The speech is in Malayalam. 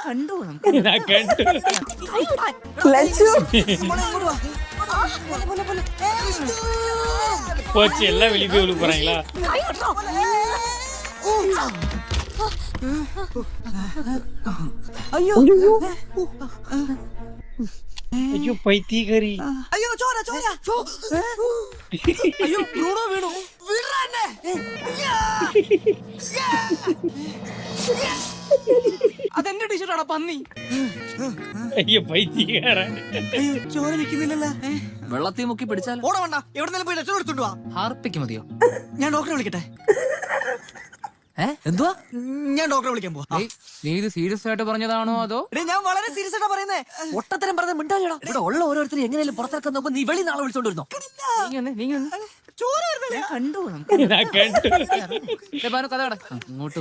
കണ്ടു ഞാൻ കണ്ടു. போச்சு எல்லாம் வெளியே போய் விழுக போறாங்களா? അയ്യോ പൈത്തീകരി. അയ്യോ ചോര ചോര അയ്യോ ബ്രൂണോ വീണു. അതെന്റെ ടീഷർട്ടാണ് പന്നി. അയ്യോ പൈത്തീകാരൻ. അയ്യോ ചോര നിൽക്കുന്നില്ലല്ലോ. വെള്ളത്തിൽ മുക്കി പിടിച്ചാൽ ഓട വേണ്ട, എവിടെന്നെങ്കിലും പോയി ലക്ഷണം എടുത്തോണ്ട് വാ. ഹാർപ്പിക്ക് മതിയോ? ഞാൻ ഡോക്ടറെ വിളിക്കട്ടെ. എന്തുവാ? ഞാൻ ഡോക്ടറെ വിളിക്കാൻ പോവാ. നീ ഇത് സീരിയസ് ആയിട്ട് പറഞ്ഞതാണോ അതോ? ഞാൻ വളരെ സീരിയസ് ആയിട്ടാ പറയുന്നേ. ഒട്ടത്തരം പറഞ്ഞ മിണ്ടാലിടാ. ഇവിടെ ഉള്ള ഓരോരുത്തരും എങ്ങനെയും പുറത്തിറക്കാൻ നോക്കുമ്പോ നീ വെളി നാളെ വിളിച്ചോണ്ട് വരുന്നോ? ചോര വരുന്നില്ല. കണ്ടു ഞാൻ കണ്ടു. കഥ ഇങ്ങോട്ട്